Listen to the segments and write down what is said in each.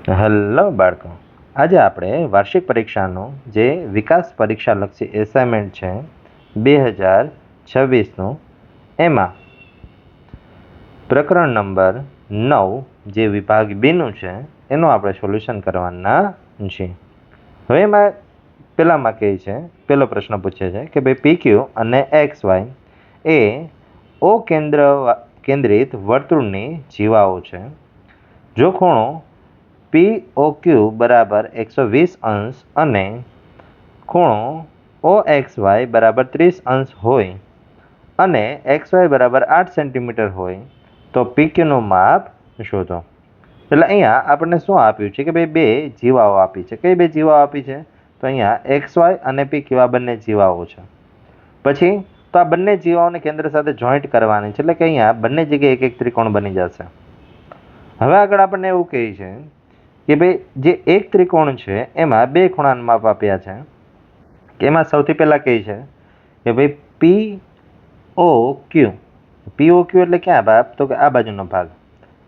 Hello બાળકો, આજે આપણે વાર્ષિક પરીક્ષાનું જે વિકાસ પરીક્ષાલક્ષી એસાઇનમેન્ટ છે 2026નું એમાં પ્રકરણ નંબર 9 જે વિભાગ બીનું છે એનું આપણે સોલ્યુશન કરવાના છીએ. હવે એમાં પહેલામાં કહે છે, પહેલો પ્રશ્ન પૂછે છે કે ભાઈ PQ અને XY એ ઓ કેન્દ્રિત વર્તુળની જીવાઓ છે. જો ખૂણો POQ બરાબર 120 અંશ અને ખૂણો OXY બરાબર 30 અંશ હોય અને XY બરાબર 8 સેન્ટીમીટર હોય તો PQનું માપ શોધો. એટલે અહીંયા આપણને શું આપ્યું છે કે ભાઈ બે જીવાઓ આપી છે. કઈ બે જીવાઓ આપી છે? તો અહીંયા XY અને PQ આ બંને જીવાઓ છે. પછી તો આ બંને જીવાઓને કેન્દ્ર સાથે જોઈન્ટ કરવાની છે, એટલે કે અહીંયા બંને જગ્યાએ એક એક ત્રિકોણ બની જશે. હવે આગળ આપણને એવું કહે છે કે ભાઈ જે એક ત્રિકોણ છે એમાં બે ખૂણાના માપ આપ્યા છે. કે એમાં સૌથી પહેલા કહે છે કે ભાઈ POQ એટલે ક્યાં ભાગ? તો કે આ બાજુનો ભાગ.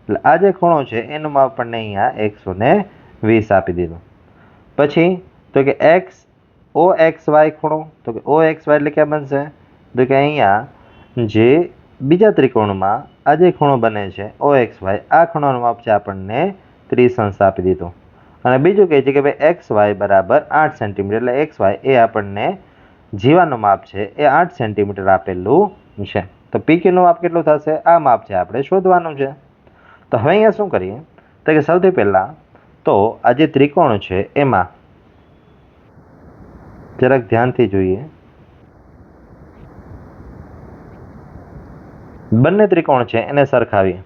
એટલે આ જે ખૂણો છે એનું માપ આપણને અહીંયા 120 આપી દીધું. પછી તો કે OXY ખૂણો, તો કે OXY એટલે ક્યાં બનશે? તો કે અહીંયા જે બીજા ત્રિકોણમાં આ જે ખૂણો બને છે OXY, આ ખૂણાનું માપ છે આપણને 30 અંશ આપી દીધું. અને બીજું કહે છે કે ભાઈ XY બરાબર 8 સેન્ટીમીટર, એટલે XY એ આપણને જીવાનું માપ છે એ 8 સેન્ટીમીટર આપેલું છે. તો PQનું માપ કેટલું થશે? આ માપ છે આપણે શોધવાનું છે. તો હવે અહીંયા શું કરીએ તો કે સૌથી પહેલા તો આ જે ત્રિકોણ છે એમાં જરાક ધ્યાનથી જોઈએ. બંને ત્રિકોણ છે એને સરખાવીએ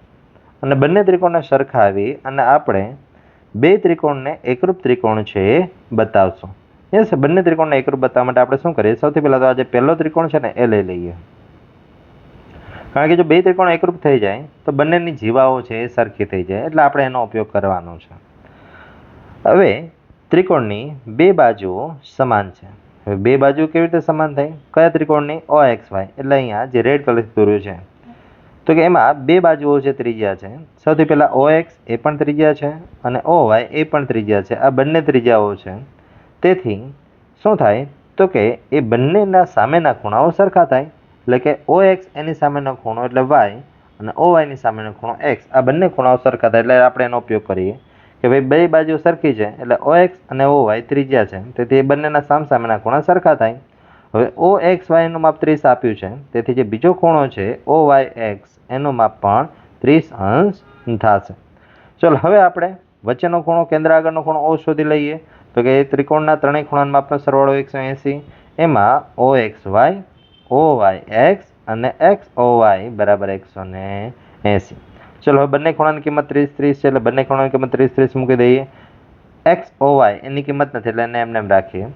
અને બંને ત્રિકોણને સરખાવી અને આપણે બે ત્રિકોણને એકરૂપ ત્રિકોણ છે એ બતાવશું. યસ, બંને ત્રિકોણને એકરૂપ બતાવવા માટે આપણે શું કરીએ? સૌથી પહેલા તો આ જે પહેલો ત્રિકોણ છે ને એ લઈ લઈએ. કારણ કે જો બે ત્રિકોણ એકરૂપ થઈ જાય તો બંનેની જીવાઓ છે એ સરખી થઈ જાય, એટલે આપણે એનો ઉપયોગ કરવાનો છે. હવે ત્રિકોણની બે બાજુઓ સમાન છે. હવે બે બાજુ કેવી રીતે સમાન થાય? કયા ત્રિકોણની? OXY. એટલે અહીંયા જે રેડ કલરથી દોર્યું છે તો કે એમાં બે બાજુઓ છે ત્રિજ્યા છે. સૌથી પહેલા OX એ પણ ત્રિજ્યા છે અને OY એ પણ ત્રિજ્યા છે. આ બંને ત્રિજ્યાઓ છે. તેથી શું થાય તો કે એ બંનેના સામેના ખૂણાઓ સરખા થાય. એટલે કે OX એની સામેનો ખૂણો એટલે Y અને OY ની સામેનો ખૂણો X, આ બંને ખૂણાઓ સરખા થાય. એટલે આપણે એનો ઉપયોગ કરીએ કે ભાઈ બે બાજુ સરખી છે એટલે OX અને OY ત્રિજ્યા છે, તેથી એ બંનેના સામસામેના ખૂણા સરખા થાય. હવે OXY નું માપ 30 આપ્યું છે, તેથી જે બીજો ખૂણો છે OYX એનું માપ પણ 30 અંશ થશે. ચલો હવે આપણે વચ્ચેનો ખૂણો, કેન્દ્ર આગળનો ખૂણો O શોધી લઈએ. તો કે ત્રિકોણના ત્રણેય ખૂણાના માપનો સરવાળો 180. એમાં OXY, OYX અને XOY બરાબર 180. ચલો હવે બંને ખૂણાની કિંમત 30 30 છે, એટલે બંને ખૂણાની કિંમત 30 30 મૂકી દઈએ. XOY એની કિંમત નથી એટલે એને એમને એમ રાખીએ.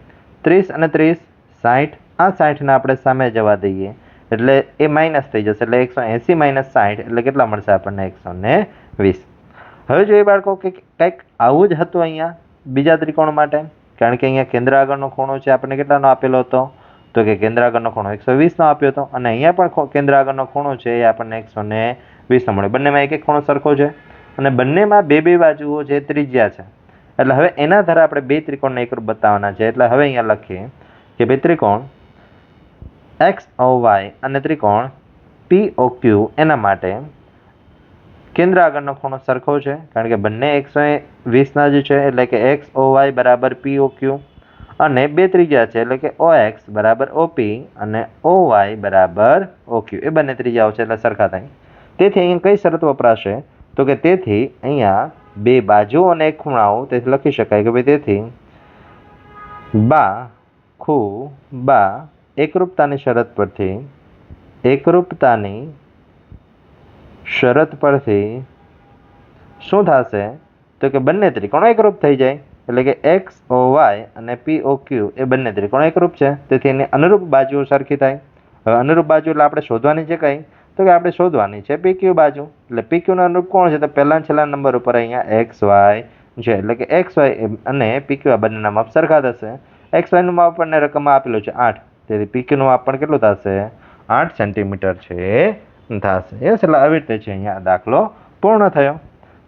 30 અને 30 60. આ 60 ને આપણે સામે જવા દઈએ એટલે એ માઇનસ થઈ જશે, એટલે 180 માઇનસ 60 એટલે કેટલા મળશે આપણને? 120. હવે જોઈએ બાળકો કે કંઈક આવું જ હતું અહીંયા બીજા ત્રિકોણ માટે. કારણ કે અહીંયા કેન્દ્ર આગળનો ખૂણો છે આપણને કેટલાનો આપેલો હતો? તો કે કેન્દ્ર આગળનો ખૂણો 120 નો આપ્યો હતો અને અહીંયા પણ કેન્દ્ર આગળનો ખૂણો છે એ આપણને 120 નો મળે. બંનેમાં એક એક ખૂણો સરખો છે અને બંનેમાં બે બે બાજુઓ છે ત્રિજ્યા છે. એટલે હવે એના આધારે આપણે બે ત્રિકોણને એકરૂપ બતાવવાના છે. એટલે હવે અહીંયા લખીએ કે બે ત્રિકોણ XOY અને ત્રિકોણ POQ એના માટે કેન્દ્ર આગળનો ખૂણો સરખો છે, કારણ કે બંને 120 જ છે, એટલે કે XOY બરાબર POQ અને બે ત્રિજ્યા છે, એટલે કે OX બરાબર OP અને OY બરાબર OQ. એ બંને ત્રિજ્યાઓ છે એટલે સરખા થાય. તેથી અહીંયા કઈ શરત વપરાશે? તો કે તેથી અહીંયા બે બાજુઓ અને એક ખૂણાઓ, તેથી લખી શકાય કે ભાઈ તેથી બા એકરૂપતાની શરત પરથી શું થશે? તો કે બંને ત્રિકોણો એકરૂપ થઈ જાય. એટલે કે XOY અને POQ એ બંને ત્રિકોણ એકરૂપ છે, તેથી એની અનુરૂપ બાજુઓ સરખી થાય. હવે અનુરૂપ બાજુ એટલે આપણે શોધવાની છે કઈ? તો કે આપણે શોધવાની છે PQ બાજુ. એટલે PQ નો અનુરૂપ કોણ છે? તો પહેલા છેલ્લા નંબર ઉપર અહીંયા XY છે, એટલે કે XY અને PQ આ બંનેના માપ સરખા થશે. XY નું માપ આપણને રકમમાં આપેલું છે 8, તેથી PQ નું માપ પણ કેટલું થશે? 8 સેન્ટીમીટર છે થશે. યસ, એટલે આવી રીતે છે અહીંયા દાખલો પૂર્ણ થયો.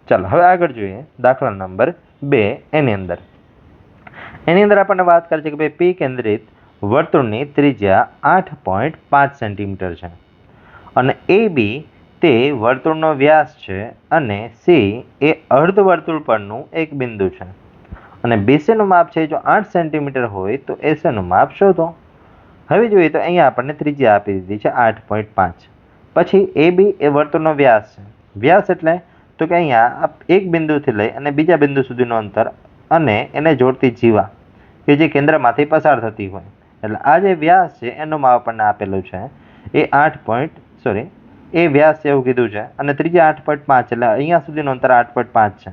ચાલો હવે આગળ જોઈએ દાખલા નંબર 2 એની અંદર આપણને વાત કરે છે કે ભાઈ પી કેન્દ્રિત વર્તુળની ત્રિજ્યા 8.5 સેન્ટીમીટર છે અને એ બી તે વર્તુળનો વ્યાસ છે અને સી એ અર્ધવર્તુળ પરનું એક બિંદુ છે અને બીસીનું માપ છે જો 8 સેન્ટીમીટર હોય તો એસીનું માપ શોધો. હવે જોઈએ તો અહીંયા આપણને ત્રિજ્યા આપી દીધી છે 8.5. પછી એ બી એ વર્તુળનો વ્યાસ છે. વ્યાસ એટલે તો કે અહીંયા એક બિંદુથી લઈ અને બીજા બિંદુ સુધીનું અંતર અને એને જોડતી જીવા કે જે કેન્દ્રમાંથી પસાર થતી હોય, એટલે આ જે વ્યાસ છે એનું માપ આપણને આપેલું છે એ એ વ્યાસ છે એવું કીધું છે અને ત્રીજા 8.5 એટલે અહીંયા સુધીનું અંતર 8.5 છે.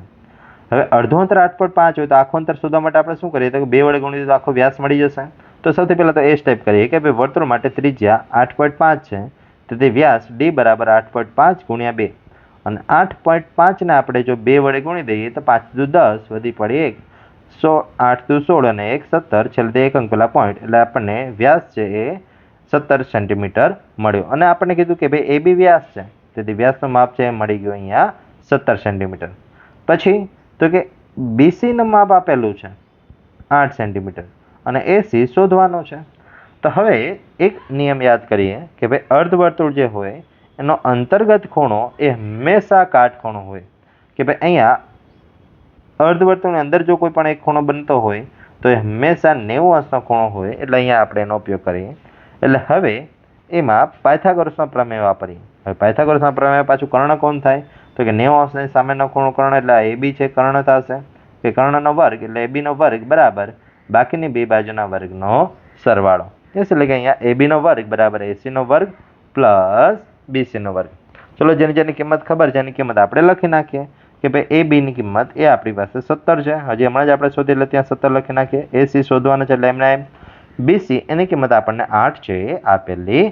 હવે અડધું અંતર 8.5 હોય તો આખું અંતર શોધવા માટે આપણે શું કરીએ તો 2 વડે ગુણીએ તો આખો વ્યાસ મળી જશે. તો સૌથી પહેલાં તો એ સ્ટેપ કરીએ કે ભાઈ વર્તુળ માટે ત્રિજ્યા 8.5 છે તેથી વ્યાસ ડી બરાબર 8.5 ગુણ્યા 2 અને 8.5 ને આપણે જો 2 વડે ગુણી દઈએ તો 5 દુ 10 વધી પડી 1, 8 દુ 16 અને 1 17, છેલ્લે એક અંક પેલા પોઈન્ટ એટલે આપણને વ્યાસ છે એ 17 સેન્ટીમીટર મળ્યો અને આપણને કીધું કે ભાઈ એ બી વ્યાસ છે તેથી વ્યાસનું માપ છે એ મળી ગયું અહીંયા 17 સેન્ટીમીટર. પછી તો કે બીસીનું માપ આપેલું છે 8 સેન્ટીમીટર અને એસી શોધવાનો છે. તો હવે એક નિયમ યાદ કરીએ કે ભાઈ અર્ધવર્તુળ જે હોય એનો અંતર્ગત ખૂણો એ હંમેશા કાટખૂણો હોય કે ભાઈ અહીંયા અર્ધવર્તુળની અંદર જો કોઈ પણ એક ખૂણો બનતો હોય તો એ હંમેશા 90 અંશનો ખૂણો હોય એટલે અહીંયા આપણે એનો ઉપયોગ કરીએ. એટલે હવે એમાં પાયથાગોરસનો પ્રમેય વાપરીએ. હવે પાયથાગોરસના પ્રમેય પાછું કર્ણ કોણ થાય તો કે 90 અંશની સામેનો ખૂણો કર્ણ એટલે એ બી છે કર્ણ થશે કે કર્ણનો વર્ગ એટલે એ બીનો વર્ગ બરાબર બાકીની બે બાજુના વર્ગનો સરવાળો. એટલે કે અહીંયા એ બીનો વર્ગ બરાબર એસીનો વર્ગ પ્લસ બીસીનો વર્ગ. ચલો જેની કિંમત ખબર છે એની કિંમત આપણે લખી નાખીએ કે ભાઈ એ બીની કિંમત એ આપણી પાસે 17 છે. હજી હમણાં જ આપણે શોધી એટલે ત્યાં 17 લખી નાખીએ. એસી શોધવાનું છે એટલે એમના એમ. બીસી એની કિંમત આપણને 8 છે એ આપેલી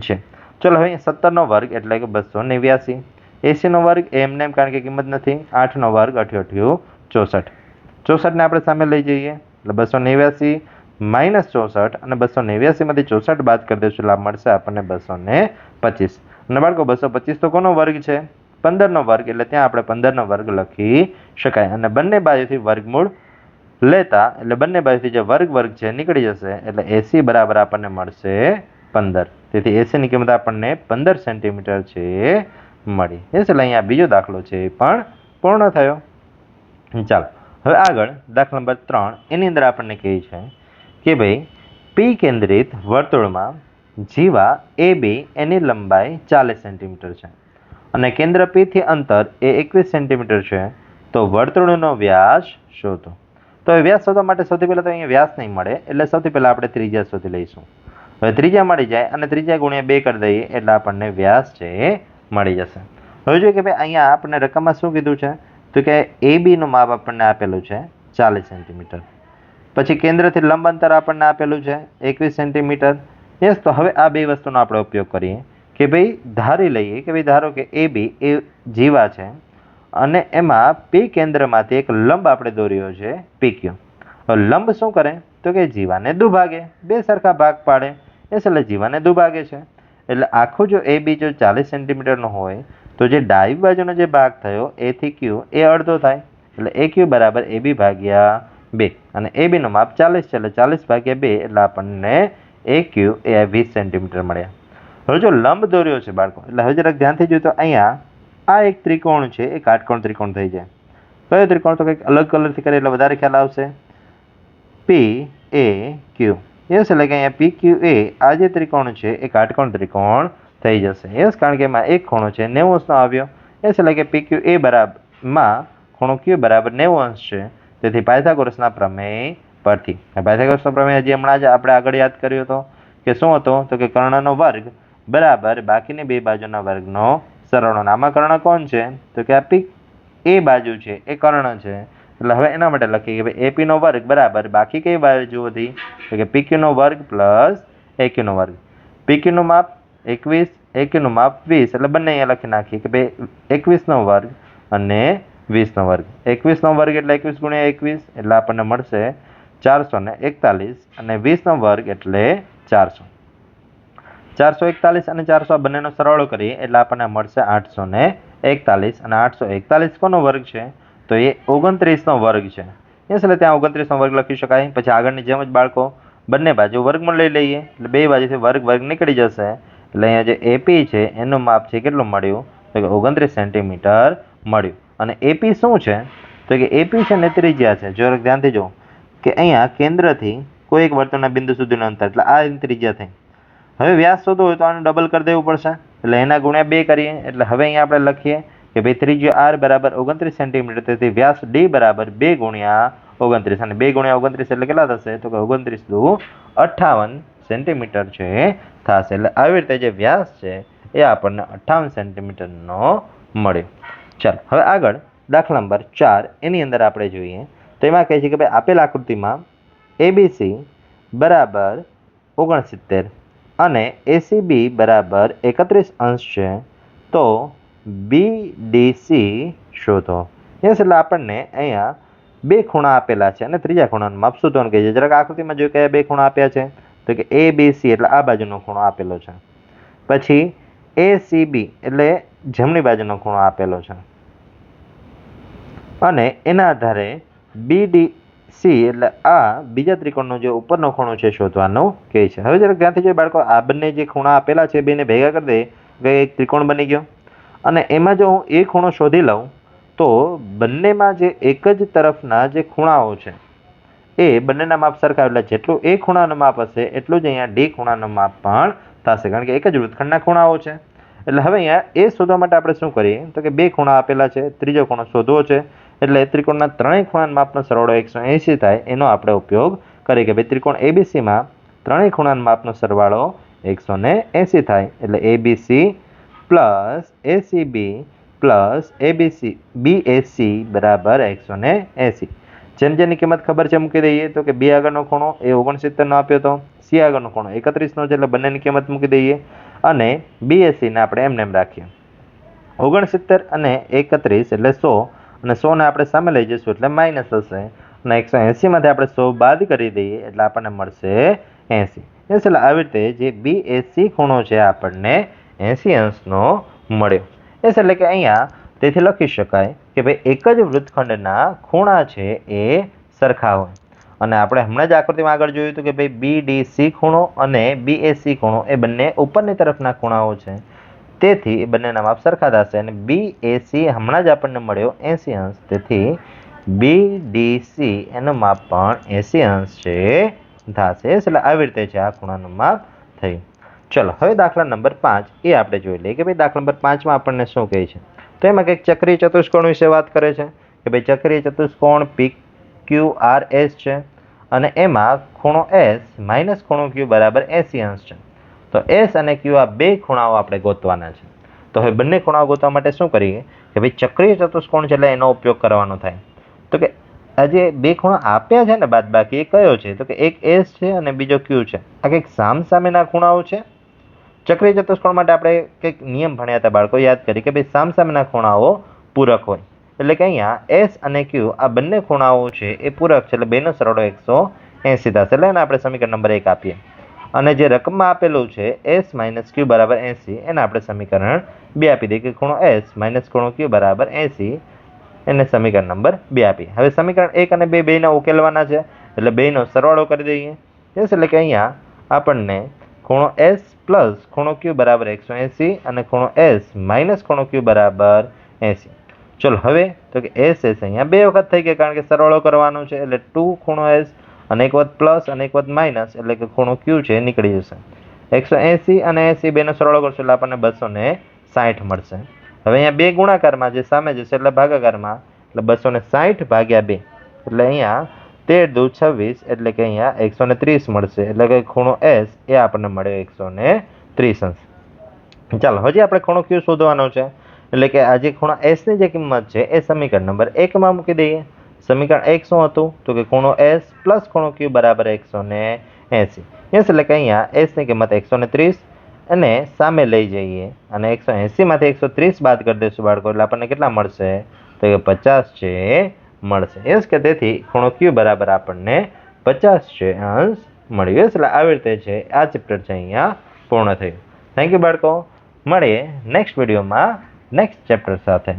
છે. ચલો હવે 17નો વર્ગ એટલે કે 289. એસીનો વર્ગ એમને એમ કારણ કે કિંમત નથી. 8નો વર્ગ 8 64. 64ને આપણે સામે લઈ જઈએ એટલે 289 માઇનસ 64 અને 289 માંથી 64 બાદ કરી દઈશું એટલે મળશે આપણને 225. અને બાળકો 225 તો કોનો વર્ગ છે 15નો વર્ગ એટલે ત્યાં આપણે 15નો વર્ગ લખી શકાય અને બંને બાજુથી વર્ગમૂળ લેતા એટલે બંને બાજુથી જે વર્ગ છે નીકળી જશે એટલે એસી બરાબર આપણને મળશે 15. તેથી એસીની કિંમત આપણને 15 સેન્ટીમીટર છે મળી. એટલે અહીંયા બીજો દાખલો છે એ પણ પૂર્ણ થયો. ચાલો હવે આગળ દાખલા નંબર 3 એની અંદર આપણને કહે છે કે ભાઈ પી કેન્દ્રિત વર્તુળમાં જીવા એ બી એની લંબાઈ 40 સેન્ટીમીટર છે અને કેન્દ્ર પી થી અંતર એ 21 સેન્ટીમીટર છે તો વર્તુળનો વ્યાસ શોધો. તો એ વ્યાસ શોધવા માટે સૌથી પહેલાં તો અહીંયા વ્યાસ નહીં મળે એટલે સૌથી પહેલાં આપણે ત્રિજ્યા શોધી લઈશું. હવે ત્રિજ્યા મળી જાય અને ત્રિજ્યા ગુણ્યા 2 કરી દઈએ એટલે આપણને વ્યાસ છે એ મળી જશે. હવે જોઈએ કે ભાઈ અહીંયા આપણને રકમમાં શું કીધું છે તો કે એ બીનું માપ આપણને આપેલું છે 40 સેન્ટીમીટર. પછી કેન્દ્રથી લંબ અંતર આપણને આપેલું છે 21 સેન્ટીમીટર. યસ, તો હવે આ બે વસ્તુનો આપણે ઉપયોગ કરીએ કે ભાઈ ધારી લઈએ કે ભાઈ ધારો કે એ બી એ જીવા છે અને એમાં પી કેન્દ્રમાંથી એક લંબ આપણે દોર્યો છે પીક્યુ. હવે લંબ શું કરે તો કે જીવાને દુભાગે, બે સરખા ભાગ પાડે એટલે જીવાને દુભાગે છે. એટલે આખું જો એ બી જો 40 સેન્ટીમીટરનો હોય તો જે ડાબી બાજુનો જે ભાગ થયો એ થી ક્યુ એ અડધો થાય એટલે એ ક્યુ બરાબર એ બી ભાગ્યા 2 અને એ બીનું માપ 40 છે એટલે 40 ભાગ્યા 2 એટલે આપણને એ ક્યુ એ 20 સેન્ટીમીટર મળ્યા. હવે જો લંબ દોર્યો છે બાળકો એટલે હવે જરાક ધ્યાનથી જોયું તો અહીંયા આ એક ત્રિકોણ છે એ કાટકોણ ત્રિકોણ થઈ જાય. કયો ત્રિકોણ તો કંઈક અલગ કલરથી કરે એટલે વધારે ખ્યાલ આવશે. પી એ ક્યુ. યસ, એટલે કે અહીંયા પી ક્યુ એ આ જે ત્રિકોણ છે એ કાટકોણ ત્રિકોણ થઈ જશે. યસ, કારણ કે એમાં એક ખૂણો છે 90 અંશનો આવ્યો. યસ, એટલે કે પી ક્યુ એ બરાબરમાં ખૂણો ક્યુ બરાબર 90 અંશ છે. તેથી પાયથાગોરસના પ્રમેય પરથી પાયથાગોરસનો પ્રમેય હજી હમણાં જ આપણે આગળ યાદ કર્યો હતો કે શું હતો તો કે કર્ણનો વર્ગ બરાબર બાકીની બે બાજુના વર્ગનો સરવાળો. આમાં કર્ણ કોણ છે તો કે આ પી એ બાજુ છે એ કર્ણ છે એટલે હવે એના માટે લખીએ કે ભાઈ એપી નો વર્ગ બરાબર બાકી કઈ બાજુ હતી તો કે પીક્યુ નો વર્ગ પ્લસ એક્યુ નો વર્ગ. પીક્યુ નું માપ 21, એક્યુ નું માપ 20 એટલે બંને અહીંયા લખી નાખીએ કે ભાઈ 21 નો વર્ગ અને 20 નો વર્ગ. 21 નો વર્ગ એટલે 21 ગુણ્યા 21 એટલે આપણને મળશે 441 અને 20 નો વર્ગ એટલે 400. 441 અને 400 આ બંનેનો સરવાળો કરીએ એટલે આપણને મળશે 841 અને 841 કોનો વર્ગ છે તો એ 29નો વર્ગ છે. યસ, એટલે ત્યાં 29નો વર્ગ લખી શકાય. પછી આગળની જેમ જ બાળકો બંને બાજુ વર્ગમૂળ લઈ લઈએ, એટલે બે બાજુથી વર્ગ નીકળી જશે. એટલે અહીંયા જે એપી છે એનું માપ છે કેટલું મળ્યું? તો કે 29 સેન્ટીમીટર મળ્યું. અને એપી શું છે? તો કે એપી છે ને ત્રિજ્યા છે. જો ધ્યાનથી જો કે અહીંયા કેન્દ્રથી કોઈ એક વર્તુળના બિંદુ સુધીનું અંતર, એટલે આ ત્રિજ્યા થઈ. હવે વ્યાસ શોધવો હોય તો આને ડબલ કરી દેવું પડશે, એટલે એના ગુણ્યા 2 કરીએ. એટલે હવે અહીંયા આપણે લખીએ કે ભાઈ ત્રિજ્યા r બરાબર 29 સેન્ટીમીટર, તેથી વ્યાસ d બરાબર 2 ગુણ્યા 29, અને 2 ગુણ્યા 29 એટલે કેટલા થશે? તો કે 29 દુ 58 સેન્ટીમીટર છે થશે. એટલે આવી રીતે જે વ્યાસ છે એ આપણને 58 સેન્ટીમીટરનો મળ્યો. ચાલો હવે આગળ દાખલા નંબર 4 એની અંદર આપણે જોઈએ તો એમાં કહે છે કે ભાઈ આપેલ આકૃતિમાં એબીસી બરાબર 69 અને એસીબી બરાબર 31 અંશ છે, તો બીડીસી શોધો. યસ, એટલે આપણને અહીંયા બે ખૂણા આપેલા છે અને ત્રીજા ખૂણાનું માપ શોધવાનું કહે છે. જરાક આકૃતિમાં જોઈએ કયા બે ખૂણા આપ્યા છે? તો કે એબીસી એટલે આ બાજુનો ખૂણો આપેલો છે, પછી એસીબી એટલે જમણી બાજુનો ખૂણો આપેલો છે, અને એના આધારે બીડીસી એટલે આ બીજા ત્રિકોણનો જે ઉપરનો ખૂણો છે શોધવાનું કહે છે. હવે જરાક ધ્યાનથી જોઈએ બાળકો, આ બંને જે ખૂણા આપેલા છે બેને ભેગા કરી દે તો એક ત્રિકોણ બની ગયો. અને એમાં જો હું એ ખૂણો શોધી લઉં તો બંનેમાં જે એક જ તરફના જે ખૂણાઓ છે એ બંનેના માપ સરખા, એટલે જેટલું એ ખૂણાનું માપ હશે એટલું જ અહીંયા ડી ખૂણાનું માપ પણ થશે, કારણ કે એક જ વૃત્તખંડના ખૂણાઓ છે. એટલે હવે અહીંયા એ શોધવા માટે આપણે શું કરીએ તો કે બે ખૂણા આપેલા છે, ત્રીજો ખૂણો શોધવો છે, એટલે ત્રિકોણના ત્રણેય ખૂણાના માપનો સરવાળો 180 થાય એનો આપણે ઉપયોગ કરીએ કે ભાઈ ત્રિકોણ એબીસીમાં ત્રણેય ખૂણાના માપનો સરવાળો 180 થાય, એટલે ABC plus ACB plus ABC BAC બરાબર 180. જેની કિંમત ખબર છે મૂકી દઈએ તો કે બી આગળનો ખૂણો એ 69નો આપ્યો હતો, સી આગળનો ખૂણો 31નો છે, એટલે બંનેની કિંમત મૂકી દઈએ, અને બીએસીને આપણે એમને એમ રાખીએ. 69 અને 31 એટલે 100, અને 100 ને આપણે સામે લઈ જઈશું એટલે માઇનસ હશે, અને 180 માંથી આપણે 100 બાદ કરી દઈએ એટલે આપણને મળશે 80. એટલે આવી રીતે જે બીએસી ખૂણો છે આપણને 80 અંશનો મળ્યો. એટલે કે અહીંયા તેથી લખી શકાય કે ભાઈ એક જ વૃત્તખંડના ખૂણા છે એ સરખા હોય. અને આપણે હમણાં જ આકૃતિમાં આગળ જોયું હતું કે ભાઈ બીડીસી ખૂણો અને બીએસી ખૂણો એ બંને ઉપરની તરફના ખૂણાઓ છે, તેથી એ બંનેના માપ સરખા થશે, અને બીએસી હમણાં જ આપણને મળ્યો 80 અંશ, તેથી બીડીસી એનું માપ પણ 80 અંશ છે થશે. એટલે આવી રીતે છે આ ખૂણાનું માપ થયું. ચલો હવે દાખલા નંબર 5 એ આપણે જોઈ લઈએ કે ભાઈ દાખલા નંબર 5માં આપણને શું કહે છે. તો એમાં કંઈક ચક્રીય ચતુષ્કોણ વિશે વાત કરે છે કે ભાઈ ચક્રીય ચતુષ્કોણ PQRS છે, અને એમાં ખૂણો S માઇનસ ખૂણો Q બરાબર 80 અંશ છે. તો S અને Q આ બે ખૂણાઓ આપણે ગોતવાના છે. તો હવે બંને ખૂણાઓ ગોતવા માટે શું કરીએ કે ભાઈ ચક્રીય ચતુષ્કોણ છે એટલે એનો ઉપયોગ કરવાનો થાય. તો કે આ જે બે ખૂણા આપ્યા છે ને બાદબાકી, એ કયો છે? તો કે એક S છે અને બીજો Q છે. આ કંઈક સામસામેના ખૂણાઓ છે. ચક્રીય ચતુષ્કોણ માટે આપણે કંઈક નિયમ ભણ્યા હતા બાળકો, યાદ કરી કે ભાઈ સામસામેના ખૂણાઓ પૂરક હોય, એટલે કે અહીંયા S અને Q આ બંને ખૂણાઓ છે એ પૂરક છે, એટલે બેનો સરવાળો 180 થશે. એટલે એને આપણે સમીકરણ નંબર 1 આપીએ, અને જે રકમમાં આપેલું છે S માઇનસ Q બરાબર 80 એને આપણે સમીકરણ 2 આપી દઈએ કે ખૂણો S માઇનસ ખૂણો Q બરાબર 80, એને સમીકરણ નંબર 2 આપીએ. હવે સમીકરણ 1 અને 2 બેના ઉકેલવાના છે, એટલે બેનો સરવાળો કરી દઈએ. એટલે કે અહીંયા આપણને ખૂણો S પ્લસ ખૂણો Q બરાબર 180 અને ખૂણો S માઇનસ ખૂણો Q બરાબર 80. ચલો હવે તો કે S અહીંયા બે વખત થઈ ગયા, કારણ કે સરવાળો કરવાનો છે, એટલે 2 ખૂણો S અને એક વખત પ્લસ અને એક વખત માઇનસ, એટલે કે ખૂણો Q છે નીકળી જશે. 180 અને 80 બેનો સરવાળો કરશો એટલે આપણને 260 મળશે. હવે અહીંયા બે ગુણાકારમાં જે સામે જશે એટલે ભાગાકારમાં, એટલે 260 ભાગ્યા 2, એટલે અહીંયા 13 દુ 26, એટલે કે અહીંયા 130 મળશે. એટલે કે ખૂણો S એ આપણને મળ્યો 130 અંશ. ચાલો હજી આપણે ખૂણો Q શોધવાનો છે, એટલે કે આ જે ખૂણો S ની જે કિંમત છે એ સમીકરણ નંબર 1 માં મૂકી દઈએ. સમીકરણ 1 શું હતું? તો કે ખૂણો S પ્લસ ખૂણો Q બરાબર 180. એટલે કે અહીંયા S ની કિંમત 130 અને સામે લઈ જઈએ, અને 180 માંથી 130 બાદ કરી દઈશું બાળકો, એટલે આપણને કેટલા મળશે? તો કે 50 છે મળશે. એસ કે તેથી ખૂણો Q બરાબર આપણને 50 છે અંશ મળ્યું. એટલે આવી રીતે છે આ ચેપ્ટર છે અહીંયા પૂર્ણ થયું. થેન્ક યુ બાળકો. મળીએ નેક્સ્ટ વિડીયોમાં નેક્સ્ટ ચેપ્ટર સાથે.